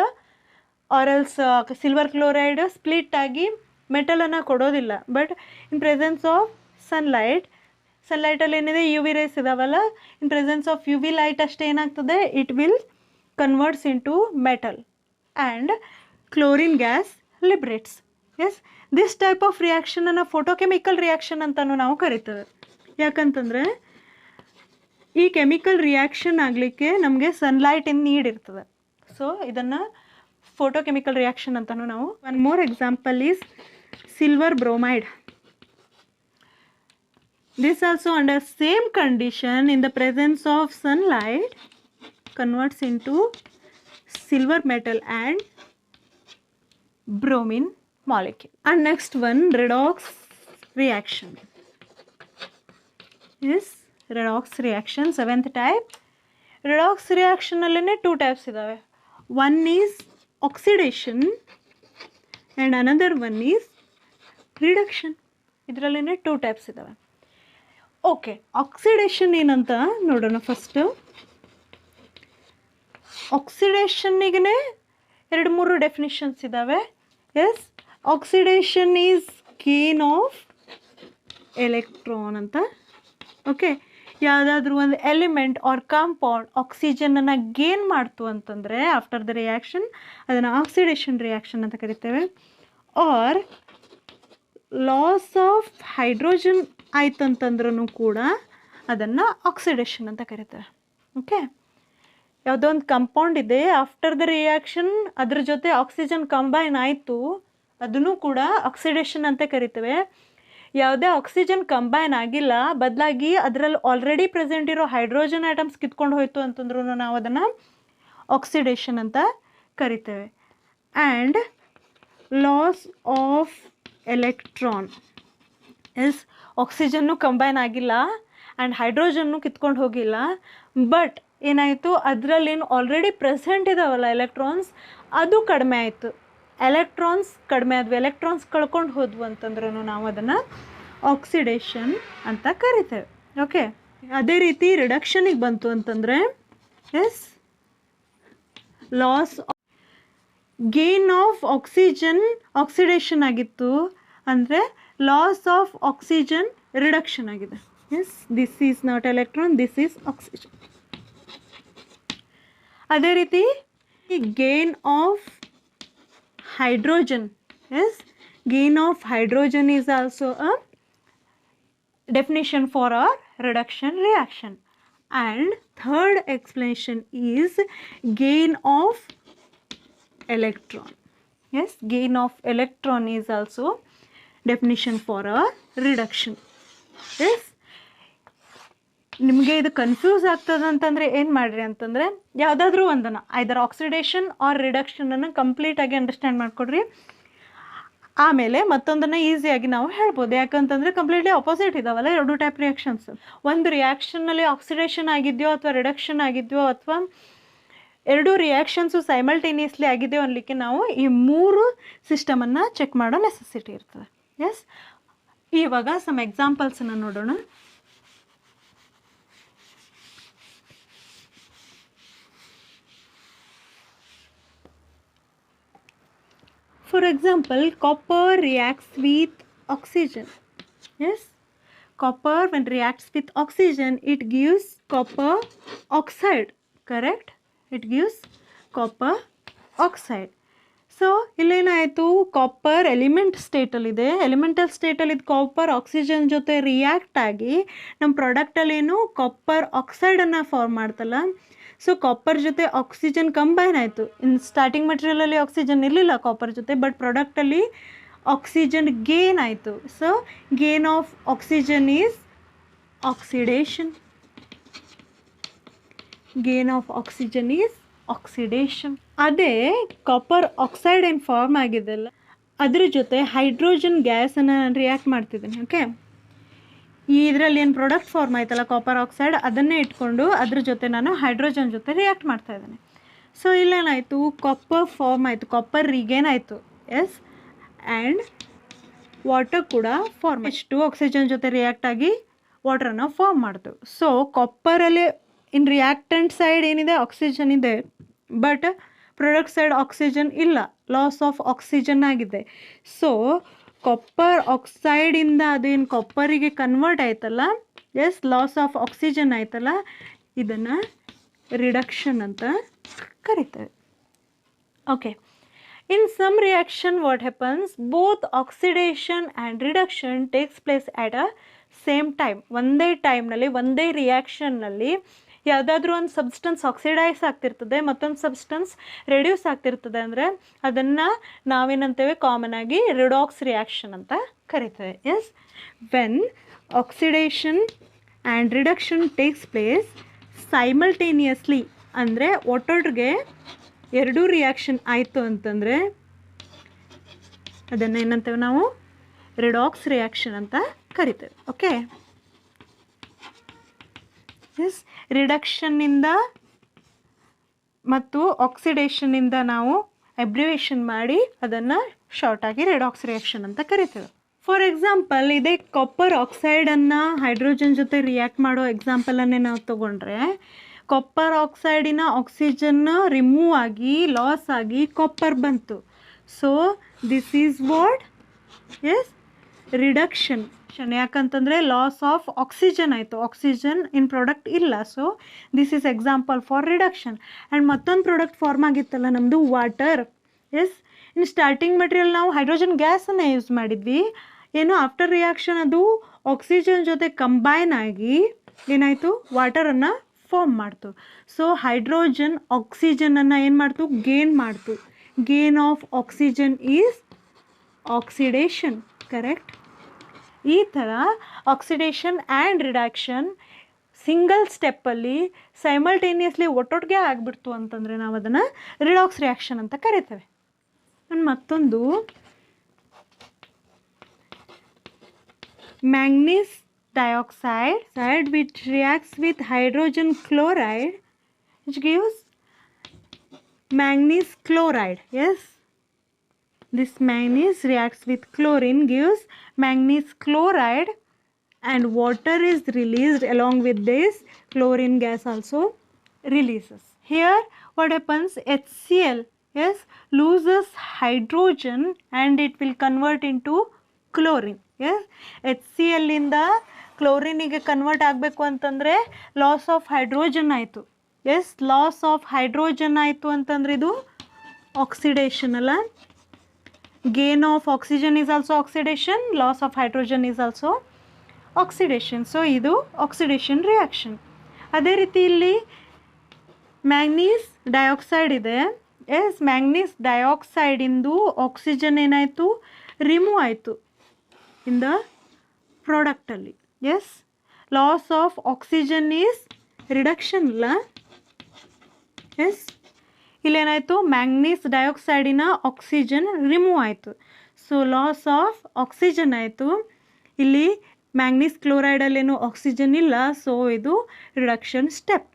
or else silver chloride split ಆಗಿ ಮೆಟಲನ್ನು ಕೊಡೋದಿಲ್ಲ. But in presence of ಸನ್ಲೈಟಲ್ಲಿ ಏನಿದೆ UV rays ಇದಾವಲ್ಲ, in presence of UV light ಅಷ್ಟೇ ಏನಾಗ್ತದೆ, it will converts into metal and chlorine gas liberates. Yes, this type of ರಿಯಾಕ್ಷನನ್ನು ಫೋಟೋಕೆಮಿಕಲ್ ರಿಯಾಕ್ಷನ್ ಅಂತಲೂ ನಾವು ಕರಿತೇವೆ. ಯಾಕಂತಂದರೆ ಈ ಕೆಮಿಕಲ್ ರಿಯಾಕ್ಷನ್ ಆಗಲಿಕ್ಕೆ ನಮಗೆ ಸನ್ಲೈಟಿನ ನೀಡ್ ಇರ್ತದೆ. ಸೊ ಇದನ್ನು ಫೋಟೋಕೆಮಿಕಲ್ ರಿಯಾಕ್ಷನ್ ಅಂತಲೂ ನಾವು. One more example is silver bromide. This also under same condition in the presence of sunlight converts into silver metal and bromine molecule. And next one, redox reaction. Yes, redox reaction, 7th type. Redox reaction alline 2 types idave. One is oxidation and another one is reduction. ಇದರಲ್ಲೇ 2 types ಇದ್ದಾವೆ. Okay, oxidation ಏನಂತ ನೋಡೋಣ. First ಆಕ್ಸಿಡೇಷನ್ನಿಗೆ 2-3 definitions ಇದ್ದಾವೆ. Yes, oxidation is gain of electron ಅಂತ. Okay, ಯಾವುದಾದ್ರೂ ಒಂದು element or compound ಆಕ್ಸಿಜನನ್ನು ಗೇನ್ ಮಾಡ್ತು ಅಂತಂದರೆ ಆಫ್ಟರ್ ದ ರಿಯಾಕ್ಷನ್ ಅದನ್ನು ಆಕ್ಸಿಡೇಷನ್ ರಿಯಾಕ್ಷನ್ ಅಂತ ಕರಿತೇವೆ. ಆರ್ ಲಾಸ್ ಆಫ್ ಹೈಡ್ರೋಜನ್ ಆಯ್ತಂತಂದ್ರೂ ಕೂಡ ಅದನ್ನು ಆಕ್ಸಿಡೇಷನ್ ಅಂತ ಕರಿತೇವೆ. ಓಕೆ, ಯಾವುದೋ ಒಂದು ಕಂಪೌಂಡ್ ಇದೆ, ಆಫ್ಟರ್ ದ ರಿಯಾಕ್ಷನ್ ಅದ್ರ ಜೊತೆ ಆಕ್ಸಿಜನ್ ಕಂಬೈನ್ ಆಯಿತು, ಅದನ್ನು ಕೂಡ ಆಕ್ಸಿಡೇಷನ್ ಅಂತ ಕರಿತೇವೆ. ಯಾವುದೇ ಆಕ್ಸಿಜನ್ ಕಂಬೈನ್ ಆಗಿಲ್ಲ, ಬದಲಾಗಿ ಅದರಲ್ಲಿ ಆಲ್ರೆಡಿ ಪ್ರೆಸೆಂಟ್ ಇರೋ ಹೈಡ್ರೋಜನ್ ಆಟಮ್ಸ್ ಕಿತ್ಕೊಂಡು ಹೋಯಿತು ಅಂತಂದ್ರೂ ನಾವು ಅದನ್ನು ಆಕ್ಸಿಡೇಷನ್ ಅಂತ ಕರಿತೇವೆ. And loss of electron yes, ಆಕ್ಸಿಜನ್ನು ಕಂಬೈನ್ ಆಗಿಲ್ಲ ಆ್ಯಂಡ್ ಹೈಡ್ರೋಜನ್ನು ಕಿತ್ಕೊಂಡು ಹೋಗಿಲ್ಲ, ಬಟ್ ಏನಾಯಿತು, ಅದರಲ್ಲೇನು ಆಲ್ರೆಡಿ ಪ್ರೆಸೆಂಟ್ ಇದಾವಲ್ಲ ಎಲೆಕ್ಟ್ರಾನ್ಸ್, ಅದು ಕಡಿಮೆ ಆಯಿತು. ಎಲೆಕ್ಟ್ರಾನ್ಸ್ ಕಡಿಮೆ ಆದ್ವು, ಎಲೆಕ್ಟ್ರಾನ್ಸ್ ಕಳ್ಕೊಂಡು ಹೋದ್ವು ಅಂತಂದ್ರೂ ನಾವು ಅದನ್ನು ಆಕ್ಸಿಡೇಷನ್ ಅಂತ ಕರಿತೇವೆ. ಓಕೆ, ಅದೇ ರೀತಿ ರಿಡಕ್ಷನಿಗೆ ಬಂತು ಅಂತಂದರೆ yes, loss gain of oxygen oxidation ಆಗಿತ್ತು ಅಂದರೆ ಲಾಸ್ ಆಫ್ ಆಕ್ಸಿಜನ್ ರಿಡಕ್ಷನ್ ಆಗಿದೆ. Yes, this is not electron, this is oxygen. ಅದೇ ರೀತಿ gain of hydrogen, yes, gain of hydrogen is also a definition for a reduction reaction. And third explanation is gain of electron. Yes, gain of electron is also definition for a reduction. Yes, ನಿಮಗೆ ಇದು confuse ಆಗ್ತದೆ ಅಂತಂದರೆ ಏನು ಮಾಡಿರಿ ಅಂತಂದರೆ ಯಾವುದಾದ್ರೂ ಒಂದನ್ನು ಐದರ್ oxidation R ರಿಡಕ್ಷನನ್ನು ಕಂಪ್ಲೀಟಾಗಿ ಅಂಡರ್ಸ್ಟ್ಯಾಂಡ್ ಮಾಡಿಕೊಡ್ರಿ. ಆಮೇಲೆ ಮತ್ತೊಂದನ್ನು ಈಸಿಯಾಗಿ ನಾವು ಹೇಳ್ಬೋದು. ಯಾಕಂತಂದರೆ ಕಂಪ್ಲೀಟ್ಲಿ ಆಪೋಸಿಟ್ ಇದಾವಲ್ಲ 2 ಟೈಪ್ ರಿಯಾಕ್ಷನ್ಸ್. ಒಂದು ರಿಯಾಕ್ಷನ್ನಲ್ಲಿ ಆಕ್ಸಿಡೇಷನ್ ಆಗಿದೆಯೋ ಅಥವಾ ರಿಡಕ್ಷನ್ ಆಗಿದೆಯೋ ಅಥವಾ 2 ರಿಯಾಕ್ಷನ್ಸು ಸೈಮಲ್ಟೇನಿಯಸ್ಲಿ ಆಗಿದೆಯೋ ಅನ್ನಲಿಕ್ಕೆ ನಾವು ಈ 3 ಸಿಸ್ಟಮನ್ನು ಚೆಕ್ ಮಾಡೋ ನೆಸೆಸಿಟಿ ಇರ್ತದೆ. ಎಸ್, ಇವಾಗ ಸಮ್ ಎಕ್ಸಾಂಪಲ್ಸನ್ನು ನೋಡೋಣ. For example, copper reacts with oxygen. Yes, copper when reacts with oxygen, it gives copper oxide, correct? It gives copper oxide. So ಇಲ್ಲೇನಾಯಿತು, ಕಾಪರ್ ಎಲಿಮೆಂಟ್ ಸ್ಟೇಟಲ್ಲಿದೆ, ಎಲಿಮೆಂಟಲ್ ಸ್ಟೇಟಲ್ಲಿದ್ದು ಕಾಪರ್ ಆಕ್ಸಿಜನ್ ಜೊತೆ react ಆಗಿ ನಮ್ಮ ಪ್ರಾಡಕ್ಟಲ್ಲೇನು ಕಾಪರ್ ಆಕ್ಸೈಡನ್ನು ಫಾರ್ಮ್ ಮಾಡ್ತಲ್ಲ. ಸೊ ಕಾಪರ್ ಜೊತೆ ಆಕ್ಸಿಜನ್ ಕಂಬೈನ್ ಆಯಿತು. ಇನ್ ಸ್ಟಾರ್ಟಿಂಗ್ ಮೆಟೀರಿಯಲಲ್ಲಿ ಆಕ್ಸಿಜನ್ ಇರಲಿಲ್ಲ ಕಾಪರ್ ಜೊತೆ, ಬಟ್ ಪ್ರಾಡಕ್ಟಲ್ಲಿ ಆಕ್ಸಿಜನ್ ಗೇನ್ ಆಯಿತು. So gain of oxygen is oxidation. Gain of oxygen is oxidation. ಅದೇ ಕಾಪರ್ ಆಕ್ಸೈಡ್ ಏನು ಫಾರ್ಮ್ ಆಗಿದೆಲ್ಲ ಅದ್ರ ಜೊತೆ ಹೈಡ್ರೋಜನ್ ಗ್ಯಾಸನ್ನು ನಾನು ರಿಯಾಕ್ಟ್ ಮಾಡ್ತಿದ್ದೀನಿ. ಓಕೆ, ಇದರಲ್ಲಿ ಏನು ಪ್ರಾಡಕ್ಟ್ ಫಾರ್ಮ್ ಆಯ್ತಲ್ಲ ಕಾಪರ್ ಆಕ್ಸೈಡ್, ಅದನ್ನೇ ಇಟ್ಕೊಂಡು ಅದ್ರ ಜೊತೆ ನಾನು ಹೈಡ್ರೋಜನ್ ಜೊತೆ ರಿಯಾಕ್ಟ್ ಮಾಡ್ತಾ ಇದ್ದೇನೆ. ಸೊ ಇಲ್ಲೇನಾಯಿತು, ಕಾಪರ್ ಫಾರ್ಮ್ ಆಯಿತು, ಕಾಪರ್ ರಿಗೇನ್ ಆಯಿತು. ಎಸ್, ಆ್ಯಂಡ್ ವಾಟರ್ ಕೂಡ ಫಾರ್ಮ್, ಎಷ್ಟು ಆಕ್ಸಿಜನ್ ಜೊತೆ ರಿಯಾಕ್ಟ್ ಆಗಿ ವಾಟ್ರನ್ನು ಫಾರ್ಮ್ ಮಾಡ್ತು. ಸೊ ಕಾಪರಲ್ಲಿ ಇನ್ ರಿಯಾಕ್ಟೆಂಟ್ ಸೈಡ್ ಏನಿದೆ ಆಕ್ಸಿಜನ್ ಇದೆ, ಬಟ್ ಪ್ರಾಡಕ್ಟ್ ಸೈಡ್ ಆಕ್ಸಿಜನ್ ಇಲ್ಲ, ಲಾಸ್ ಆಫ್ ಆಕ್ಸಿಜನ್ ಆಗಿದೆ. ಸೊ ಕಾಪರ್ ಆಕ್ಸೈಡಿಂದ ಅದೇನು ಕಾಪರಿಗೆ ಕನ್ವರ್ಟ್ ಆಯ್ತಲ್ಲ, ಎಸ್, ಲಾಸ್ ಆಫ್ ಆಕ್ಸಿಜನ್ ಆಯ್ತಲ್ಲ, ಇದನ್ನು ರಿಡಕ್ಷನ್ ಅಂತ ಕರಿತೇವೆ. Okay, in some reaction what happens, both oxidation and reduction takes place at a same time. ಒಂದೇ ಟೈಮ್ನಲ್ಲಿ ಒಂದೇ ರಿಯಾಕ್ಷನ್ನಲ್ಲಿ ಯಾವುದಾದ್ರೂ ಒಂದು ಸಬ್ಸ್ಟೆನ್ಸ್ ಆಕ್ಸಿಡೈಸ್ ಆಗ್ತಿರ್ತದೆ, ಮತ್ತೊಂದು ಸಬ್ಸ್ಟೆನ್ಸ್ ರೆಡ್ಯೂಸ್ ಆಗ್ತಿರ್ತದೆ ಅಂದರೆ ಅದನ್ನು ನಾವೇನಂತೇವೆ ಕಾಮನ್ ಆಗಿ ರಿಡಾಕ್ಸ್ ರಿಯಾಕ್ಷನ್ ಅಂತ ಕರಿತೇವೆ. Yes, when oxidation and reduction takes place simultaneously ಅಂದರೆ ಒಟ್ಟೊಟ್ಟಿಗೆ 2 ರಿಯಾಕ್ಷನ್ ಆಯಿತು ಅಂತಂದರೆ ಅದನ್ನು ಏನಂತೇವೆ ನಾವು ರಿಡಾಕ್ಸ್ ರಿಯಾಕ್ಷನ್ ಅಂತ ಕರಿತೇವೆ. ಓಕೆ, ಎಸ್, ರಿಡಕ್ಷನ್ನಿಂದ ಮತ್ತು ಆಕ್ಸಿಡೇಷನ್ನಿಂದ ನಾವು ಅಬ್ರಿವೇಷನ್ ಮಾಡಿ ಅದನ್ನು ಶಾರ್ಟಾಗಿ ರಿಡಾಕ್ಸ್ ರಿಯಾಕ್ಷನ್ ಅಂತ ಕರಿತೇವೆ. ಫಾರ್ ಎಕ್ಸಾಂಪಲ್ ಇದೇ ಕಾಪರ್ ಆಕ್ಸೈಡನ್ನು ಹೈಡ್ರೋಜನ್ ಜೊತೆ ರಿಯಾಕ್ಟ್ ಮಾಡೋ ಎಕ್ಸಾಂಪಲನ್ನೇ ನಾವು ತೊಗೊಂಡ್ರೆ ಕಾಪರ್ ಆಕ್ಸೈಡಿನ ಆಕ್ಸಿಜನ್ನ ರಿಮೂವ್ ಆಗಿ ಲಾಸ್ ಆಗಿ ಕಾಪರ್ ಬಂತು. So this is what is reduction. ಯಾಕಂತಂದರೆ ಲಾಸ್ ಆಫ್ ಆಕ್ಸಿಜನ್ ಆಯಿತು, ಆಕ್ಸಿಜನ್ ಇನ್ ಪ್ರಾಡಕ್ಟ್ ಇಲ್ಲ. So this is example for reduction. And ಮತ್ತೊಂದು ಪ್ರಾಡಕ್ಟ್ ಫಾರ್ಮ್ ಆಗಿತ್ತಲ್ಲ ನಮ್ಮದು water. Yes, in starting material ನಾವು ಹೈಡ್ರೋಜನ್ ಗ್ಯಾಸನ್ನು ಯೂಸ್ ಮಾಡಿದ್ವಿ. ಏನು ಆಫ್ಟರ್ ರಿಯಾಕ್ಷನ್ ಅದು ಆಕ್ಸಿಜನ್ ಜೊತೆ ಕಂಬೈನ್ ಆಗಿ ಏನಾಯಿತು ವಾಟರನ್ನು ಫಾರ್ಮ್ ಮಾಡ್ತು. ಸೊ ಹೈಡ್ರೋಜನ್ ಆಕ್ಸಿಜನನ್ನು ಏನು ಮಾಡ್ತು ಗೇನ್ ಮಾಡ್ತು. Gain of oxygen is oxidation. Correct. ಈ ಥರ ಆಕ್ಸಿಡೇಷನ್ ಆ್ಯಂಡ್ ರಿಡಕ್ಷನ್ ಸಿಂಗಲ್ ಸ್ಟೆಪ್ಪಲ್ಲಿ ಸೈಮಲ್ಟೇನಿಯಸ್ಲಿ ಒಟ್ಟೊಟ್ಟಿಗೆ ಆಗಿಬಿಡ್ತು ಅಂತಂದರೆ ನಾವು ಅದನ್ನು ರಿಡಾಕ್ಸ್ ರಿಯಾಕ್ಷನ್ ಅಂತ ಕರಿತೇವೆ. ಮತ್ತೊಂದು manganese dioxide which reacts with hydrogen chloride which gives manganese chloride. Yes, this manganese reacts with chlorine gives manganese chloride and water is released along with this. Chlorine gas also releases. Here what happens, HCl yes loses hydrogen and it will convert into chlorine. Yes, HCl ಇಂದ ಕ್ಲೋರಿನಿಗೆ convert ಆಗಬೇಕು ಅಂತಂದರೆ loss of hydrogen ಆಯಿತು. Yes, loss of hydrogen ಆಯಿತು ಅಂತಂದರೆ ಇದು oxidation ಅಲ್ಲ. Gain of oxygen is also oxidation, loss of hydrogen is also oxidation. So ಇದು oxidation reaction. ಅದೇ ರೀತಿ ಇಲ್ಲಿ ಮ್ಯಾಂಗನೀಸ್ ಡೈಆಕ್ಸೈಡ್ ಇದೆ. ಎಸ್, ಮ್ಯಾಂಗನೀಸ್ ಡೈಆಕ್ಸೈಡಿಂದು ಆಕ್ಸಿಜನ್ ಏನಾಯಿತು ರಿಮೂವ್ ಆಯಿತು ಇನ್ ದ ಪ್ರಾಡಕ್ಟಲ್ಲಿ. Yes, loss of oxygen is reduction ಅಲ್ಲ. ಎಸ್, ಇಲ್ಲೇನಾಯಿತು ಮ್ಯಾಂಗನೀಸ್ ಡೈಆಕ್ಸೈಡಿನ ಆಕ್ಸಿಜನ್ ರಿಮೂವ್ ಆಯಿತು. ಸೊ ಲಾಸ್ ಆಫ್ ಆಕ್ಸಿಜನ್ ಆಯಿತು. ಇಲ್ಲಿ ಮ್ಯಾಂಗನೀಸ್ ಕ್ಲೋರೈಡಲ್ಲೇನು ಆಕ್ಸಿಜನ್ ಇಲ್ಲ. ಸೊ ಇದು ರಿಡಕ್ಷನ್ ಸ್ಟೆಪ್.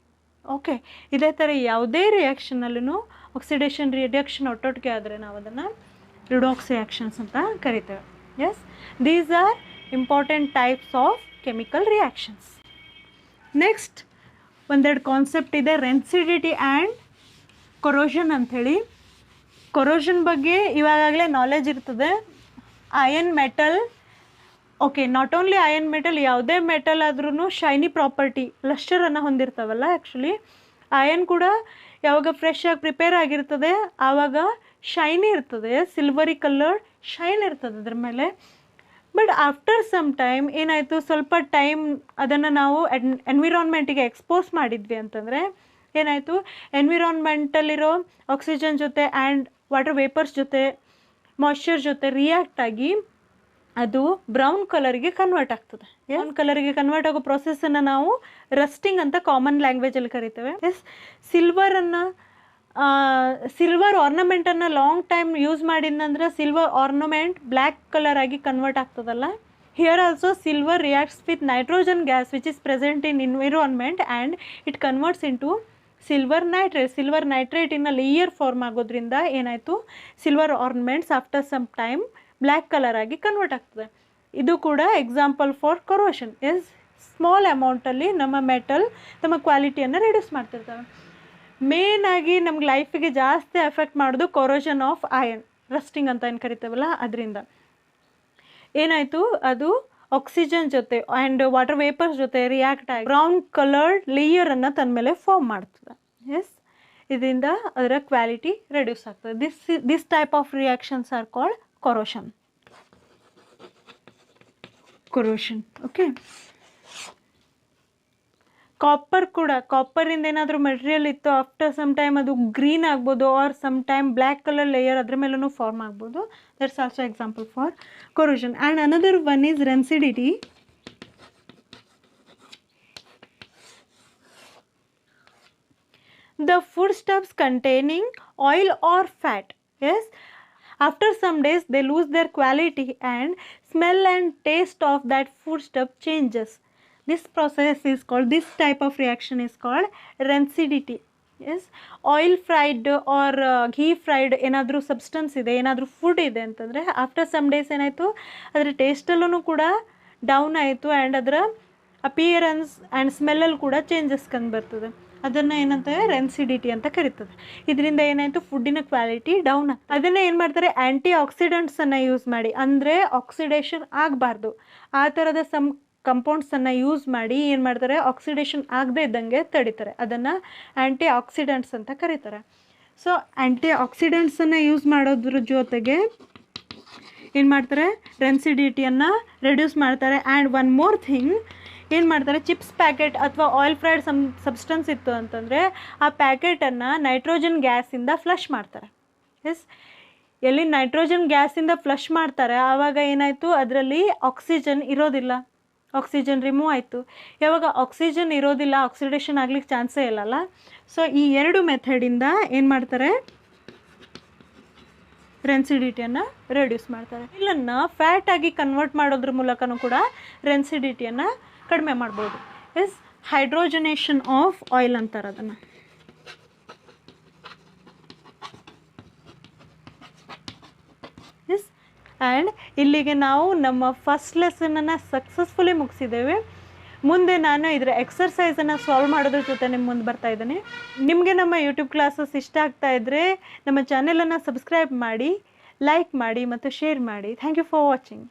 ಓಕೆ, ಇದೇ ಥರ ಯಾವುದೇ ರಿಯಾಕ್ಷನಲ್ಲೂ ಆಕ್ಸಿಡೇಷನ್ ರಿಡಕ್ಷನ್ ಒಟ್ಟೊಟ್ಟಿಗೆ ಆದರೆ ನಾವು ಅದನ್ನು ರಿಡಾಕ್ಸ್ ರಿಯಾಕ್ಷನ್ಸ್ ಅಂತ ಕರಿತೇವೆ. Yes, these are important types of chemical reactions. Next ಒಂದೆರಡು ಕಾನ್ಸೆಪ್ಟ್ ಇದೆ, ರೆನ್ಸಿಡಿಟಿ ಆ್ಯಂಡ್ ಕೊರೋಷನ್ ಅಂಥೇಳಿ. ಕೊರೋಷನ್ ಬಗ್ಗೆ ಇವಾಗಲೇ ನಾಲೆಜ್ ಇರ್ತದೆ. Iron metal, okay, not only iron metal, ಯಾವುದೇ ಮೆಟಲ್ ಆದ್ರೂ ಶೈನಿ ಪ್ರಾಪರ್ಟಿ ಲಸ್ಟರನ್ನು ಹೊಂದಿರ್ತಾವಲ್ಲ. ಆ್ಯಕ್ಚುಲಿ ಅಯನ್ ಕೂಡ ಯಾವಾಗ ಫ್ರೆಶ್ ಆಗಿ ಪ್ರಿಪೇರ್ ಆಗಿರ್ತದೆ ಆವಾಗ ಶೈನಿ ಇರ್ತದೆ, ಸಿಲ್ವರಿ ಕಲರ್ ಶೈನ್ ಇರ್ತದೆ ಅದ್ರ ಮೇಲೆ. ಬಟ್ ಆಫ್ಟರ್ ಸಮ್ ಟೈಮ್ ಏನಾಯಿತು, ಸ್ವಲ್ಪ ಟೈಮ್ ಅದನ್ನು ನಾವು ಎನ್ವಿರಾನ್ಮೆಂಟಿಗೆ ಎಕ್ಸ್ಪೋಸ್ ಮಾಡಿದ್ವಿ ಅಂತಂದರೆ ಏನಾಯಿತು, ಎನ್ವಿರಾನ್ಮೆಂಟಲ್ಲಿರೋ ಆಕ್ಸಿಜನ್ ಜೊತೆ ಆ್ಯಂಡ್ ವಾಟರ್ ವೇಪರ್ಸ್ ಜೊತೆ ಮಾಯ್ಶ್ಚರ್ ಜೊತೆ ರಿಯಾಕ್ಟ್ ಆಗಿ ಅದು ಬ್ರೌನ್ ಕಲರಿಗೆ ಕನ್ವರ್ಟ್ ಆಗ್ತದೆ. ಬ್ರೌನ್ ಕಲರಿಗೆ ಕನ್ವರ್ಟ್ ಆಗೋ ಪ್ರೊಸೆಸನ್ನು ನಾವು ರಸ್ಟಿಂಗ್ ಅಂತ ಕಾಮನ್ ಲ್ಯಾಂಗ್ವೇಜಲ್ಲಿ ಕರಿತೇವೆ. ಎಸ್, ಸಿಲ್ವರ್ ಆರ್ನಮೆಂಟನ್ನು ಲಾಂಗ್ ಟೈಮ್ ಯೂಸ್ ಮಾಡಿದ್ನಂದ್ರೆ ಸಿಲ್ವರ್ ಆರ್ನಮೆಂಟ್ ಬ್ಲ್ಯಾಕ್ ಕಲರ್ ಆಗಿ ಕನ್ವರ್ಟ್ ಆಗ್ತದಲ್ಲ. Here also silver reacts with nitrogen gas which is present in environment and it converts into silver nitrate. Silver nitrate ಇನ್ನ layer form ಆಗೋದ್ರಿಂದ ಏನಾಯಿತು, silver ornaments after some time black colour ಆಗಿ convert ಆಗ್ತದೆ. ಇದು ಕೂಡ example for corrosion. Yes, small ಅಮೌಂಟಲ್ಲಿ ನಮ್ಮ metal ನಮ್ಮ ಕ್ವಾಲಿಟಿಯನ್ನು ರಿಡ್ಯೂಸ್ ಮಾಡ್ತಿರ್ತವೆ. ಮೇನ್ ಆಗಿ ನಮ್ಗೆ ಲೈಫಿಗೆ ಜಾಸ್ತಿ ಎಫೆಕ್ಟ್ ಮಾಡೋದು ಕೊರೋಷನ್ ಆಫ್ ಅಯನ್, ರಸ್ಟಿಂಗ್ ಅಂತ ಏನು ಕರಿತೇವಲ್ಲ ಅದರಿಂದ ಏನಾಯಿತು, ಅದು ಆಕ್ಸಿಜನ್ ಜೊತೆ ಆ್ಯಂಡ್ ವಾಟರ್ ವೇಪರ್ಸ್ ಜೊತೆ ರಿಯಾಕ್ಟ್ ಆಗಿ ಬ್ರೌನ್ ಕಲರ್ಡ್ ಲೇಯರನ್ನು ತನ್ನ ಮೇಲೆ ಫಾರ್ಮ್ ಮಾಡ್ತದೆ. ಎಸ್, ಇದರಿಂದ ಅದರ ಕ್ವಾಲಿಟಿ ರೆಡ್ಯೂಸ್ ಆಗ್ತದೆ. This type of reactions are called corrosion. Okay, copper ಕೂಡ, ಕಾಪರಿಂದ ಏನಾದರೂ ಮೆಟೀರಿಯಲ್ ಇತ್ತು ಆಫ್ಟರ್ ಸಮ್ ಟೈಮ್ ಅದು ಗ್ರೀನ್ ಆಗ್ಬೋದು or some time black colour layer ಅದ್ರ ಮೇಲೂ ಫಾರ್ಮ್ ಆಗ್ಬೋದು. That's also example for corrosion. And another one is rancidity. The foodstuffs containing oil or fat, yes, after some days they lose their quality and smell and taste of that foodstuff changes. This process is called, this type of reaction is called rancidity. Yes oil fried or ghee fried ಏನಾದರೂ substance ಇದೆ, ಏನಾದರೂ food ಇದೆ ಅಂತಂದರೆ after some days ಏನಾಯಿತು ಅದರ ಟೇಸ್ಟಲ್ಲೂ ಕೂಡ down ಆಯಿತು and ಅದರ ಅಪಿಯರೆನ್ಸ್ ಆ್ಯಂಡ್ ಸ್ಮೆಲ್ಲಲ್ಲಿ ಕೂಡ ಚೇಂಜಸ್ ಕಂಡು ಬರ್ತದೆ. ಅದನ್ನು ಏನಂತಾರೆ ರೆನ್ಸಿಡಿಟಿ ಅಂತ ಕರೀತದೆ. ಇದರಿಂದ ಏನಾಯಿತು ಫುಡ್ಡಿನ ಕ್ವಾಲಿಟಿ ಡೌನ್ ಆಗ್ತದೆ. ಅದನ್ನೇ ಏನು ಮಾಡ್ತಾರೆ ಆ್ಯಂಟಿ ಆಕ್ಸಿಡೆಂಟ್ಸನ್ನು ಯೂಸ್ ಮಾಡಿ, ಅಂದರೆ ಆಕ್ಸಿಡೇಷನ್ ಆಗಬಾರ್ದು ಆ ಥರದ ಕಂಪೌಂಡ್ಸನ್ನು ಯೂಸ್ ಮಾಡಿ ಏನು ಮಾಡ್ತಾರೆ ಆಕ್ಸಿಡೇಷನ್ ಆಗದೇ ಇದ್ದಂಗೆ ತಡಿತಾರೆ. ಅದನ್ನು ಆ್ಯಂಟಿ ಆಕ್ಸಿಡೆಂಟ್ಸ್ ಅಂತ ಕರೀತಾರೆ. ಸೊ ಆ್ಯಂಟಿ ಆಕ್ಸಿಡೆಂಟ್ಸನ್ನು ಯೂಸ್ ಮಾಡೋದ್ರ ಜೊತೆಗೆ ಏನು ಮಾಡ್ತಾರೆ ರೆನ್ಸಿಡಿಟಿಯನ್ನು ರೆಡ್ಯೂಸ್ ಮಾಡ್ತಾರೆ. ಆ್ಯಂಡ್ ಒನ್ ಮೋರ್ ಥಿಂಗ್ ಏನು ಮಾಡ್ತಾರೆ, ಚಿಪ್ಸ್ ಪ್ಯಾಕೆಟ್ ಅಥವಾ ಆಯಿಲ್ ಫ್ರೈಡ್ ಸಬ್ಸ್ಟೆನ್ಸ್ ಇತ್ತು ಅಂತಂದರೆ ಆ ಪ್ಯಾಕೆಟನ್ನು ನೈಟ್ರೋಜನ್ ಗ್ಯಾಸಿಂದ ಫ್ಲಶ್ ಮಾಡ್ತಾರೆ. ಎಸ್, ಎಲ್ಲಿ ನೈಟ್ರೋಜನ್ ಗ್ಯಾಸಿಂದ ಫ್ಲಶ್ ಮಾಡ್ತಾರೆ ಆವಾಗ ಏನಾಯಿತು ಅದರಲ್ಲಿ ಆಕ್ಸಿಜನ್ ಇರೋದಿಲ್ಲ, ಆಕ್ಸಿಜನ್ ರಿಮೂವ್ ಆಯಿತು. ಯಾವಾಗ ಆಕ್ಸಿಜನ್ ಇರೋದಿಲ್ಲ ಆಕ್ಸಿಡೇಷನ್ ಆಗ್ಲಿಕ್ಕೆ ಚಾನ್ಸೇ ಇಲ್ಲಲ್ಲ. ಸೊ ಈ ಎರಡು ಮೆಥಡಿಂದ ಏನು ಮಾಡ್ತಾರೆ ರೆನ್ಸಿಡಿಟಿಯನ್ನು ರೆಡ್ಯೂಸ್ ಮಾಡ್ತಾರೆ. ಇಲ್ಲನ್ನು ಫ್ಯಾಟಾಗಿ ಕನ್ವರ್ಟ್ ಮಾಡೋದ್ರ ಮೂಲಕನೂ ಕೂಡ ರೆನ್ಸಿಡಿಟಿಯನ್ನು ಕಡಿಮೆ ಮಾಡ್ಬೋದು. ಎಸ್, ಹೈಡ್ರೋಜನೇಷನ್ ಆಫ್ ಆಯಿಲ್ ಅಂತಾರೆ ಅದನ್ನು. ಎಸ್, ಆ್ಯಂಡ್ ಇಲ್ಲಿಗೆ ನಾವು ನಮ್ಮ ಫಸ್ಟ್ ಲೆಸನನ್ನು ಸಕ್ಸಸ್ಫುಲಿ ಮುಗಿಸಿದ್ದೇವೆ. ಮುಂದೆ ನಾನು ಇದರ ಎಕ್ಸರ್ಸೈಸನ್ನು ಸಾಲ್ವ್ ಮಾಡೋದ್ರ ಜೊತೆ ನಿಮ್ಮ ಮುಂದೆ ಬರ್ತಾ ಇದ್ದೀನಿ. ನಿಮಗೆ ನಮ್ಮ ಯೂಟ್ಯೂಬ್ ಕ್ಲಾಸಸ್ ಇಷ್ಟ ಆಗ್ತಾ ಇದ್ದರೆ ನಮ್ಮ ಚಾನೆಲನ್ನು ಸಬ್ಸ್ಕ್ರೈಬ್ ಮಾಡಿ, ಲೈಕ್ ಮಾಡಿ ಮತ್ತು ಶೇರ್ ಮಾಡಿ. Thank you for watching.